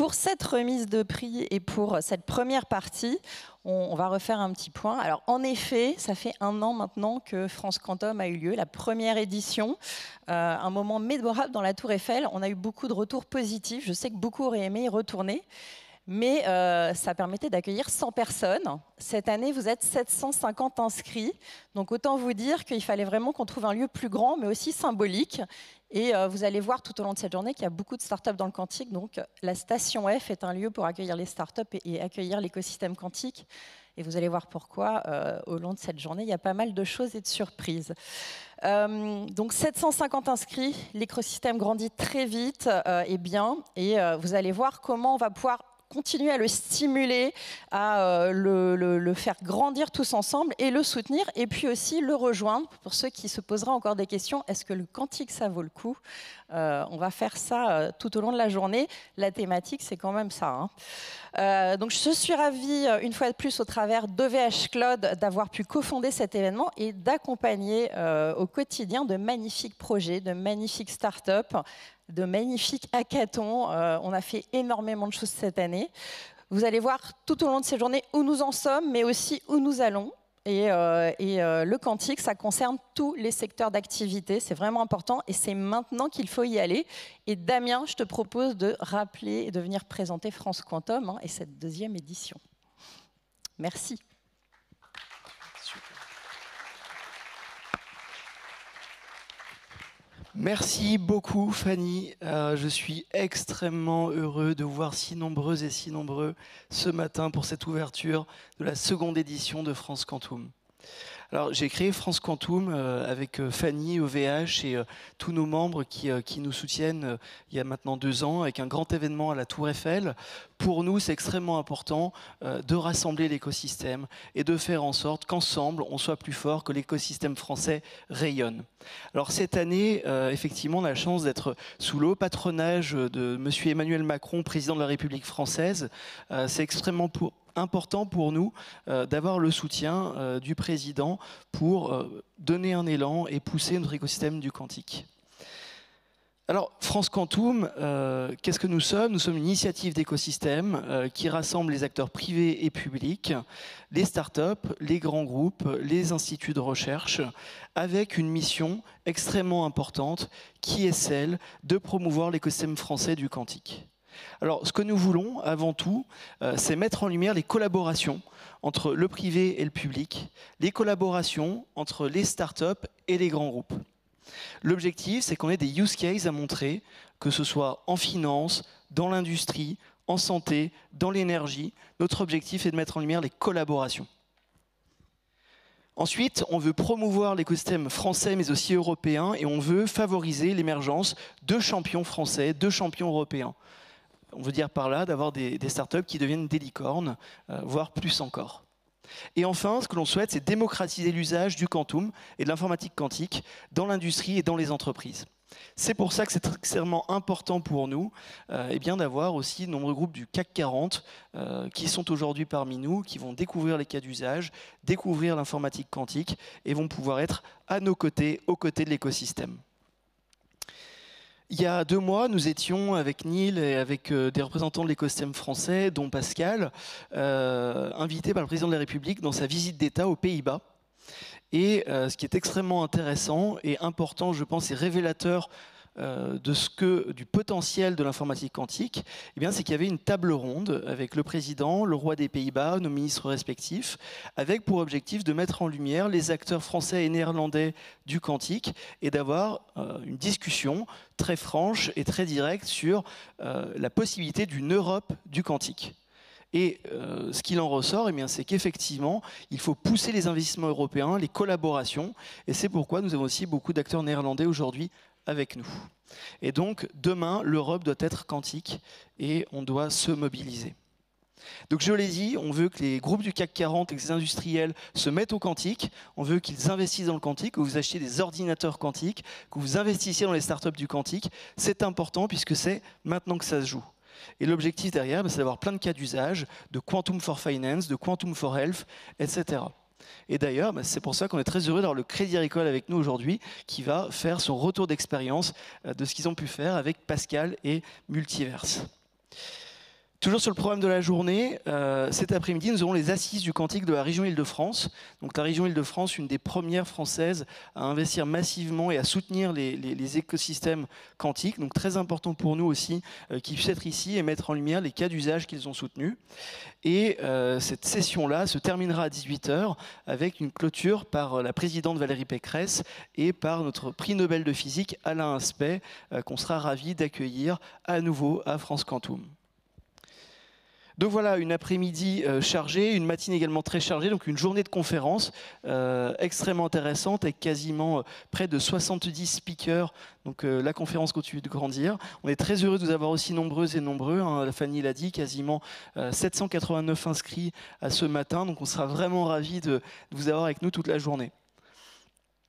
pour cette remise de prix et pour cette première partie, on va refaire un petit point. Alors, en effet, ça fait 1 an maintenant que France Quantum a eu lieu, la première édition. Un moment mémorable dans la Tour Eiffel. On a eu beaucoup de retours positifs. Je sais que beaucoup auraient aimé y retourner. Mais ça permettait d'accueillir 100 personnes. Cette année, vous êtes 750 inscrits. Donc autant vous dire qu'il fallait vraiment qu'on trouve un lieu plus grand, mais aussi symbolique. Et vous allez voir tout au long de cette journée qu'il y a beaucoup de startups dans le quantique. Donc la station F est un lieu pour accueillir les startups et accueillir l'écosystème quantique. Et vous allez voir pourquoi, au long de cette journée, il y a pas mal de choses et de surprises. Donc 750 inscrits, l'écosystème grandit très vite et bien. Et vous allez voir comment on va pouvoir continuer à le stimuler, à le faire grandir tous ensemble et le soutenir, et puis aussi le rejoindre. Pour ceux qui se poseraient encore des questions, est-ce que le quantique, ça vaut le coup? On va faire ça tout au long de la journée. La thématique, c'est quand même ça. Donc je suis ravie, une fois de plus, au travers d'OVH Cloud, d'avoir pu cofonder cet événement et d'accompagner au quotidien de magnifiques projets, de magnifiques startups, de magnifiques hackathons. On a fait énormément de choses cette année. Vous allez voir tout au long de ces journées où nous en sommes, mais aussi où nous allons. Et le quantique, ça concerne tous les secteurs d'activité. C'est vraiment important et c'est maintenant qu'il faut y aller. Et Damien, je te propose de rappeler et de venir présenter France Quantum et cette 2e édition. Merci. Merci beaucoup Fanny, je suis extrêmement heureux de vous voir si nombreuses et si nombreux ce matin pour cette ouverture de la 2e édition de France Quantum. Alors j'ai créé France Quantum avec Fanny, OVH et tous nos membres qui nous soutiennent il y a maintenant 2 ans avec un grand événement à la Tour Eiffel. Pour nous, c'est extrêmement important de rassembler l'écosystème et de faire en sorte qu'ensemble, on soit plus fort, que l'écosystème français rayonne. Alors cette année, effectivement, on a la chance d'être sous le haut patronage de monsieur Emmanuel Macron, président de la République française. C'est extrêmement important pour nous d'avoir le soutien du président pour donner un élan et pousser notre écosystème du quantique. Alors, France Quantum, qu'est-ce que nous sommes? Nous sommes une initiative d'écosystème qui rassemble les acteurs privés et publics, les startups, les grands groupes, les instituts de recherche, avec une mission extrêmement importante qui est celle de promouvoir l'écosystème français du quantique. Alors, ce que nous voulons, avant tout, c'est mettre en lumière les collaborations entre le privé et le public, les collaborations entre les startups et les grands groupes. L'objectif, c'est qu'on ait des use cases à montrer, que ce soit en finance, dans l'industrie, en santé, dans l'énergie. Notre objectif est de mettre en lumière les collaborations. Ensuite, on veut promouvoir l'écosystème français, mais aussi européen, et on veut favoriser l'émergence de champions français, de champions européens. On veut dire par là d'avoir des startups qui deviennent des licornes, voire plus encore. Et enfin, ce que l'on souhaite, c'est démocratiser l'usage du quantum et de l'informatique quantique dans l'industrie et dans les entreprises. C'est pour ça que c'est extrêmement important pour nous d'avoir aussi de nombreux groupes du CAC 40 qui sont aujourd'hui parmi nous, qui vont découvrir les cas d'usage, découvrir l'informatique quantique et vont pouvoir être à nos côtés, aux côtés de l'écosystème. Il y a 2 mois, nous étions avec Neil et avec des représentants de l'écosystème français, dont Pascal, invités par le président de la République dans sa visite d'État aux Pays-Bas. Et ce qui est extrêmement intéressant et important, je pense, et révélateur du potentiel de l'informatique quantique, c'est qu'il y avait une table ronde avec le président, le roi des Pays-Bas, nos ministres respectifs, avec pour objectif de mettre en lumière les acteurs français et néerlandais du quantique et d'avoir une discussion très franche et très directe sur la possibilité d'une Europe du quantique. Et ce qu'il en ressort, c'est qu'effectivement, il faut pousser les investissements européens, les collaborations, et c'est pourquoi nous avons aussi beaucoup d'acteurs néerlandais aujourd'hui avec nous. Et donc, demain, l'Europe doit être quantique et on doit se mobiliser. Donc, je l'ai dit, on veut que les groupes du CAC 40 et les industriels se mettent au quantique, on veut qu'ils investissent dans le quantique, que vous achetiez des ordinateurs quantiques, que vous investissiez dans les startups du quantique. C'est important puisque c'est maintenant que ça se joue. Et l'objectif derrière, c'est d'avoir plein de cas d'usage, de Quantum for Finance, de Quantum for Health, etc. Et d'ailleurs, c'est pour ça qu'on est très heureux d'avoir le Crédit Agricole avec nous aujourd'hui, qui va faire son retour d'expérience de ce qu'ils ont pu faire avec Pascal et Multiverse. Toujours sur le programme de la journée, cet après-midi, nous aurons les assises du quantique de la région Île-de-France. Donc la région Île-de-France, une des premières françaises à investir massivement et à soutenir les écosystèmes quantiques. Donc très important pour nous aussi qu'ils puissent être ici et mettre en lumière les cas d'usage qu'ils ont soutenus. Et cette session-là se terminera à 18 h avec une clôture par la présidente Valérie Pécresse et par notre prix Nobel de physique Alain Aspect, qu'on sera ravis d'accueillir à nouveau à France Quantum. Donc voilà, une après-midi chargée, une matinée également très chargée, donc une journée de conférences extrêmement intéressante avec quasiment près de 70 speakers. Donc la conférence continue de grandir. On est très heureux de vous avoir aussi nombreuses et nombreux. Hein, Fanny l'a dit, quasiment 789 inscrits à ce matin. Donc on sera vraiment ravis de vous avoir avec nous toute la journée.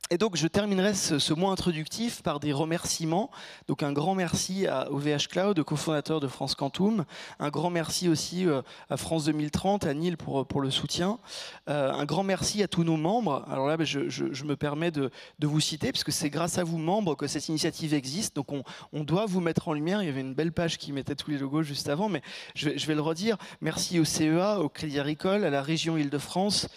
Et donc je terminerai ce mois introductif par des remerciements. Donc un grand merci à OVH Cloud, cofondateur de France Quantum. Un grand merci aussi à France 2030, à Neil pour le soutien. Un grand merci à tous nos membres. Alors là, je me permets de vous citer, puisque c'est grâce à vous, membres, que cette initiative existe. Donc on doit vous mettre en lumière. Il y avait une belle page qui mettait tous les logos juste avant, mais je vais le redire. Merci au CEA, au Crédit Agricole, à la région Île-de-France,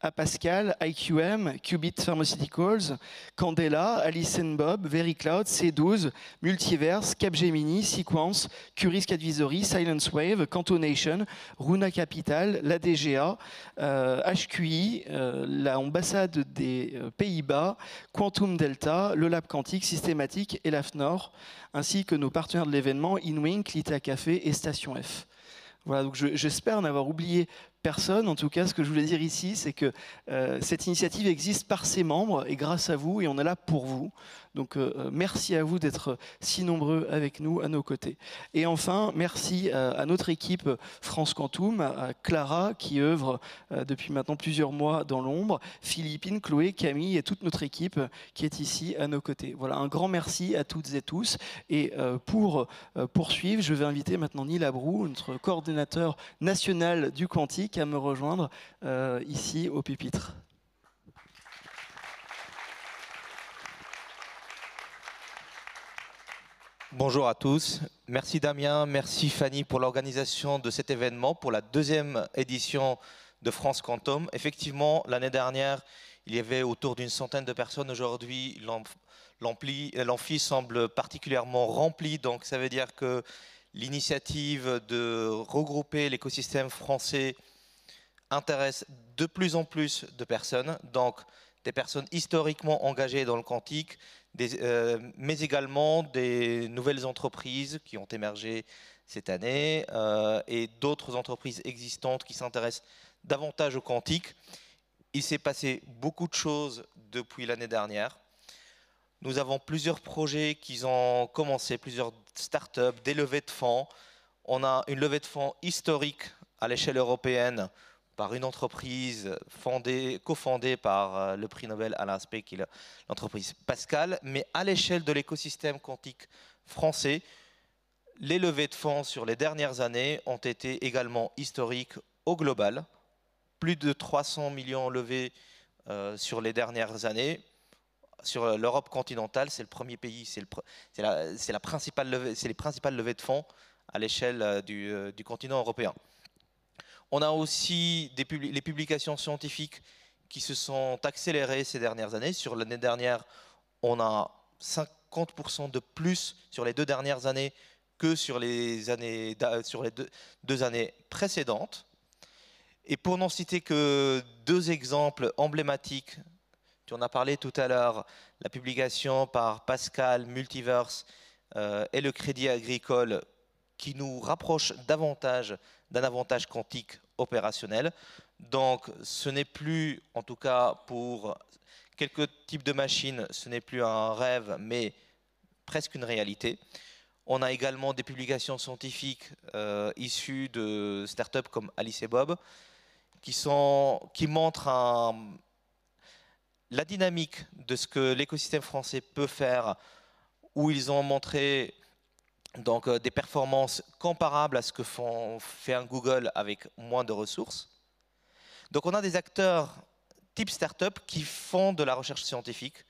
à Pascal, IQM, Qubit Pharmaceuticals, Candela, Alice & Bob, VeryCloud, C12, Multiverse, Capgemini, Sequence, Curisk Advisory, Silence Wave, Cantonation, Runa Capital, la DGA, HQI, l'ambassade des Pays-Bas, Quantum Delta, le Lab Quantique, Systématique et l'AFNOR, ainsi que nos partenaires de l'événement, InWink, Lita Café et Station F. Voilà, donc j'espère n'avoir oublié personne. En tout cas, ce que je voulais dire ici, c'est que cette initiative existe par ses membres et grâce à vous, et on est là pour vous. Donc merci à vous d'être si nombreux avec nous, à nos côtés. Et enfin, merci à notre équipe France Quantum, à Clara qui œuvre depuis maintenant plusieurs mois dans l'ombre, Philippine, Chloé, Camille et toute notre équipe qui est ici à nos côtés. Voilà, un grand merci à toutes et tous. Et pour poursuivre, je vais inviter maintenant Neil Abrou, notre coordinateur national du quantique, à me rejoindre ici au pupitre. Bonjour à tous. Merci Damien, merci Fanny pour l'organisation de cet événement, pour la deuxième édition de France Quantum. Effectivement, l'année dernière, il y avait autour d'une centaine de personnes. Aujourd'hui, l'amphi semble particulièrement rempli. Donc ça veut dire que l'initiative de regrouper l'écosystème français intéresse de plus en plus de personnes. Donc des personnes historiquement engagées dans le quantique, mais également des nouvelles entreprises qui ont émergé cette année et d'autres entreprises existantes qui s'intéressent davantage au quantique. Il s'est passé beaucoup de choses depuis l'année dernière. Nous avons plusieurs projets qui ont commencé, plusieurs startups, des levées de fonds. On a une levée de fonds historique à l'échelle européenne par une entreprise cofondée par le prix Nobel Alain Aspect, qui est l'entreprise Pascal. Mais à l'échelle de l'écosystème quantique français, les levées de fonds sur les dernières années ont été également historiques au global. Plus de 300 millions levés sur les dernières années. Sur l'Europe continentale, c'est le premier pays, c'est les principales levées de fonds à l'échelle du continent européen. On a aussi les publications scientifiques qui se sont accélérées ces dernières années. Sur l'année dernière, on a 50% de plus sur les 2 dernières années que sur les deux années précédentes. Et pour n'en citer que 2 exemples emblématiques, tu en as parlé tout à l'heure, la publication par Pascal, Multiverse et le Crédit Agricole qui nous rapproche davantage d'un avantage quantique opérationnel. Donc ce n'est plus, en tout cas pour quelques types de machines, ce n'est plus un rêve, mais presque une réalité. On a également des publications scientifiques issues de startups comme Alice & Bob, qui montrent la dynamique de ce que l'écosystème français peut faire, où ils ont montré donc, des performances comparables à ce que fait un Google avec moins de ressources. Donc on a des acteurs type start-up qui font de la recherche scientifique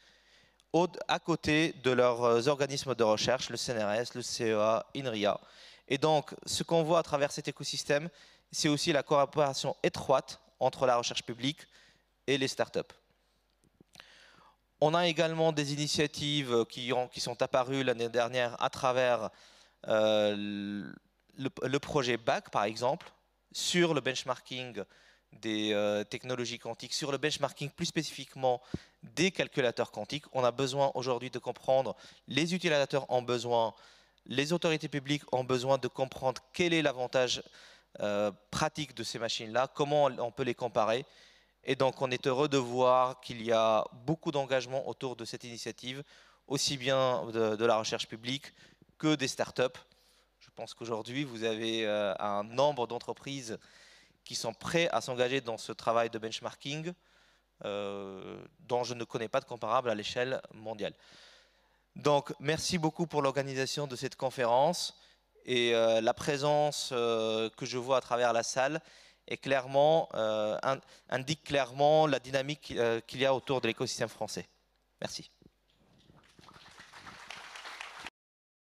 à côté de leurs organismes de recherche, le CNRS, le CEA, INRIA. Et donc, ce qu'on voit à travers cet écosystème, c'est aussi la coopération étroite entre la recherche publique et les startups. On a également des initiatives qui sont apparues l'année dernière à travers le projet BAC, par exemple, sur le benchmarking des technologies quantiques, sur le benchmarking plus spécifiquement des calculateurs quantiques. On a besoin aujourd'hui de comprendre, les utilisateurs ont besoin, les autorités publiques ont besoin de comprendre quel est l'avantage pratique de ces machines-là, comment on peut les comparer. Et donc on est heureux de voir qu'il y a beaucoup d'engagement autour de cette initiative, aussi bien de la recherche publique que des startups. Je pense qu'aujourd'hui, vous avez un nombre d'entreprises qui sont prêts à s'engager dans ce travail de benchmarking dont je ne connais pas de comparable à l'échelle mondiale. Donc, merci beaucoup pour l'organisation de cette conférence et la présence que je vois à travers la salle est clairement, indique clairement la dynamique qu'il y a autour de l'écosystème français. Merci.